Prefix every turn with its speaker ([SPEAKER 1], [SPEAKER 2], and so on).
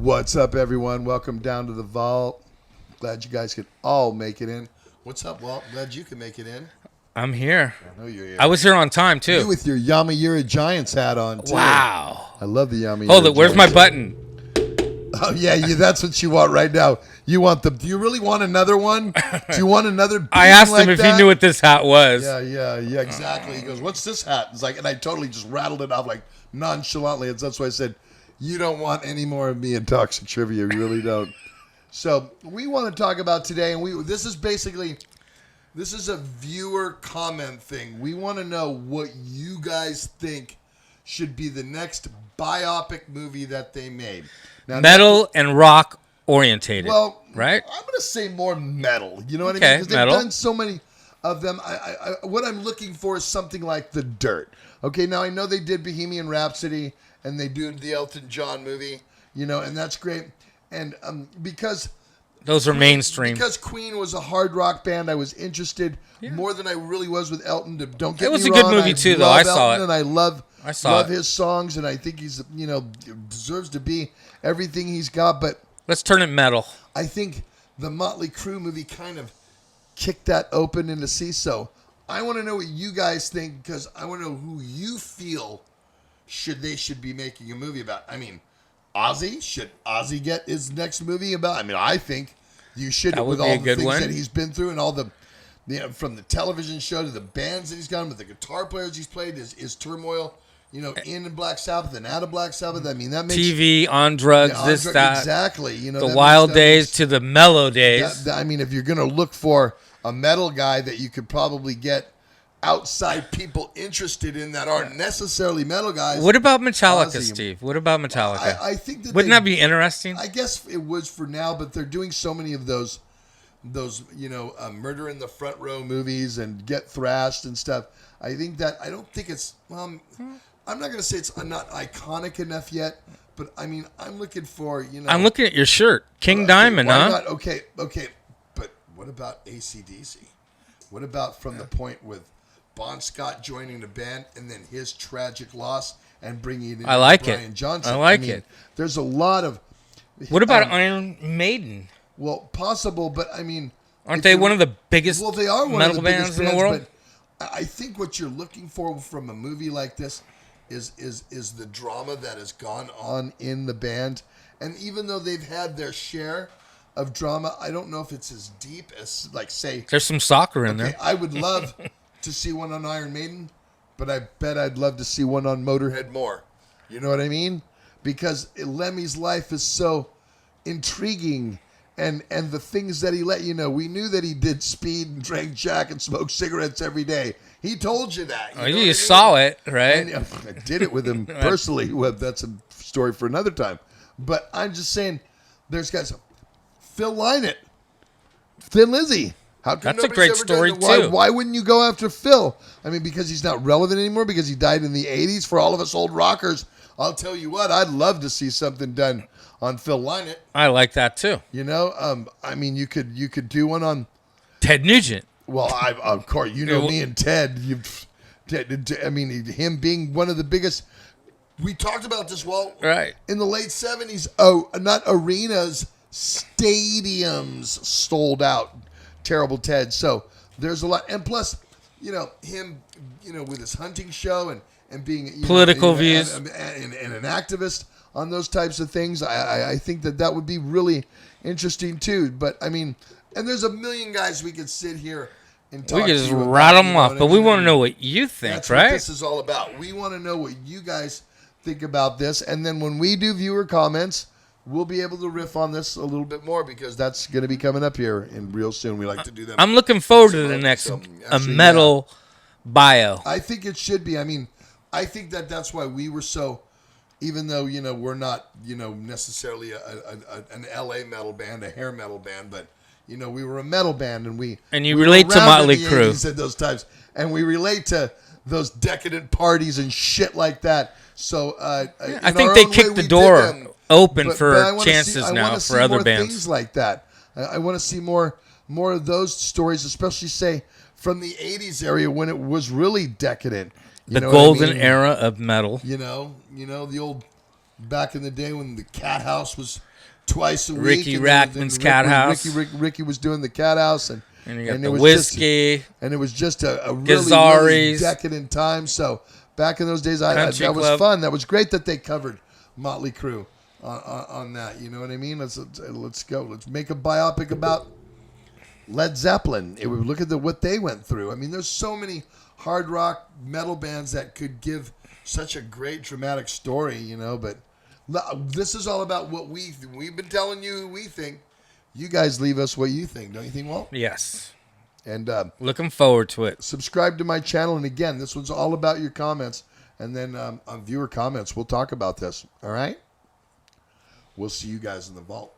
[SPEAKER 1] What's up, everyone? Welcome down to the vault. Glad you guys could all make it in. What's up, Walt? Glad you can make it in.
[SPEAKER 2] I'm here.
[SPEAKER 1] I know you're here.
[SPEAKER 2] I was here on time, too.
[SPEAKER 1] You with your Yamayura Giants hat on, too.
[SPEAKER 2] Wow.
[SPEAKER 1] I love the Yamayura
[SPEAKER 2] Hold it. Where's my
[SPEAKER 1] Giants.
[SPEAKER 2] button?
[SPEAKER 1] Oh, yeah, that's what you want right now. You want do you really want another one? Do you want another
[SPEAKER 2] I asked
[SPEAKER 1] like
[SPEAKER 2] him if
[SPEAKER 1] that?
[SPEAKER 2] he knew what this hat was.
[SPEAKER 1] Yeah, exactly. He goes, what's this hat? It's like, and I totally just rattled it off like nonchalantly. And that's why I said, you don't want any more of me in Toxic Trivia. You really don't. So we want to talk about today, and this is a viewer comment thing. We want to know what you guys think should be the next biopic movie that they made. Now,
[SPEAKER 2] Metal and rock orientated.
[SPEAKER 1] Well,
[SPEAKER 2] right?
[SPEAKER 1] I'm going to say more metal. You know what I
[SPEAKER 2] Okay,
[SPEAKER 1] mean? Because they've
[SPEAKER 2] metal.
[SPEAKER 1] done so many of them. What I'm looking for is something like The Dirt. Okay, now I know they did Bohemian Rhapsody and they do the Elton John movie, and that's great. And because
[SPEAKER 2] Those are mainstream.
[SPEAKER 1] Because Queen was a hard rock band, I was interesed more than I really was with Elton. Don't get me wrong.
[SPEAKER 2] It was a good movie too, though. I saw it.
[SPEAKER 1] And I love
[SPEAKER 2] it.
[SPEAKER 1] his songs, and I think he's deserves to be everything he's got. But
[SPEAKER 2] Let's turn it metal.
[SPEAKER 1] I think the Motley Crue movie kind of kicked that open into sea. So I want to know what you guys think, because I want to know who you feel they should be making a movie about. I mean, Ozzy, should Ozzy get his next movie about? I mean, I think you should, with all the things that he's been through and all the from the television show to the bands that he's gone with, the guitar players he's played, his turmoil, in Black Sabbath and out of Black Sabbath. I mean, that makes
[SPEAKER 2] TV, on drugs, that.
[SPEAKER 1] Exactly.
[SPEAKER 2] The wild days to the mellow days.
[SPEAKER 1] I mean, if you're going to look for a metal guy that you could probably get outside people interested in that aren't necessarily metal guys.
[SPEAKER 2] What about Metallica,
[SPEAKER 1] Ozzy.
[SPEAKER 2] Steve? What about Metallica?
[SPEAKER 1] I think that
[SPEAKER 2] wouldn't that be interesting?
[SPEAKER 1] I guess it was for now, but they're doing so many of those Murder in the Front Row movies and Get Thrashed and stuff. I don't think it's I'm not going to say it's not iconic enough yet, but I mean, I'm looking for,
[SPEAKER 2] I'm looking at your shirt. King Diamond, huh?
[SPEAKER 1] Not? Okay, but what about AC/DC? What about From the Point with Bon Scott joining the band and then his tragic loss and bringing in Brian Johnson?
[SPEAKER 2] I like it.
[SPEAKER 1] There's a lot of...
[SPEAKER 2] What about Iron Maiden?
[SPEAKER 1] Well, possible, but I mean...
[SPEAKER 2] Aren't they one of the biggest
[SPEAKER 1] they are one
[SPEAKER 2] metal
[SPEAKER 1] of the biggest
[SPEAKER 2] bands in the world?
[SPEAKER 1] But I think what you're looking for from a movie like this is the drama that has gone on in the band. And even though they've had their share of drama, I don't know if it's as deep as, like, say...
[SPEAKER 2] There's some soccer in there.
[SPEAKER 1] I would love to see one on Iron Maiden, but I bet I'd love to see one on Motorhead more. You know what I mean? Because Lemmy's life is so intriguing, and the things that he let you know. We knew that he did speed and drank Jack and smoked cigarettes every day. He told you that.
[SPEAKER 2] You saw it, right?
[SPEAKER 1] And I did it with him personally. Well, that's a story for another time. But I'm just saying, there's guys. Phil Lynott, Thin Lizzy. How come
[SPEAKER 2] That's a great story,
[SPEAKER 1] too. Why wouldn't you go after Phil? I mean, because he's not relevant anymore, because he died in the 80s. For all of us old rockers, I'll tell you what, I'd love to see something done on Phil Lynott.
[SPEAKER 2] I like that, too.
[SPEAKER 1] I mean, you could do one on...
[SPEAKER 2] Ted Nugent.
[SPEAKER 1] Well, of course, me and Ted. I mean, him being one of the biggest... We talked about this, Walt.
[SPEAKER 2] Right.
[SPEAKER 1] In the late 70s, not arenas, stadiums sold out. Terrible Ted. So there's a lot. And plus, him, with his hunting show and being...
[SPEAKER 2] Political views.
[SPEAKER 1] And an activist on those types of things. I think that would be really interesting, too. But, I mean, and there's a million guys we could sit here and talk to.
[SPEAKER 2] We could just rattle them off. But we want to know what you think,
[SPEAKER 1] that's
[SPEAKER 2] right?
[SPEAKER 1] What this is all about. We want to know what you guys think about this. And then when we do viewer comments, we'll be able to riff on this a little bit more, because that's going to be coming up here in real soon. We like to do them.
[SPEAKER 2] I'm looking forward to the next metal bio.
[SPEAKER 1] I think it should be. I mean, I think that's why we were so, even though, we're not, necessarily an LA metal band, a hair metal band, but, we were a metal band, and
[SPEAKER 2] you relate to Motley Crue
[SPEAKER 1] at those times, and we relate to those decadent parties and shit like that. So
[SPEAKER 2] I think they kicked the door open for chances now for other bands.
[SPEAKER 1] Things like that. I want to see more of those stories, especially, say, from the 80s area when it was really decadent.
[SPEAKER 2] The golden era of metal.
[SPEAKER 1] The back in the day when the Cat House was twice a week.
[SPEAKER 2] Ricky Rackman's Cat House.
[SPEAKER 1] Ricky was doing the Cat House, and
[SPEAKER 2] you got
[SPEAKER 1] it
[SPEAKER 2] the
[SPEAKER 1] was
[SPEAKER 2] whiskey.
[SPEAKER 1] And it was just a really decadent time. So back in those days, that was fun. That was great that they covered Motley Crue on that. You know what I mean? Let's go. Let's make a biopic about Led Zeppelin. It would look at what they went through. I mean, there's so many hard rock metal bands that could give such a great dramatic story, you know. But this is all about what we've been telling you who we think. You guys leave us what you think, don't you think, Walt?
[SPEAKER 2] Yes.
[SPEAKER 1] And
[SPEAKER 2] looking forward to it.
[SPEAKER 1] Subscribe to my channel, and again, this one's all about your comments, and then on viewer comments, we'll talk about this. All right. We'll see you guys in the vault.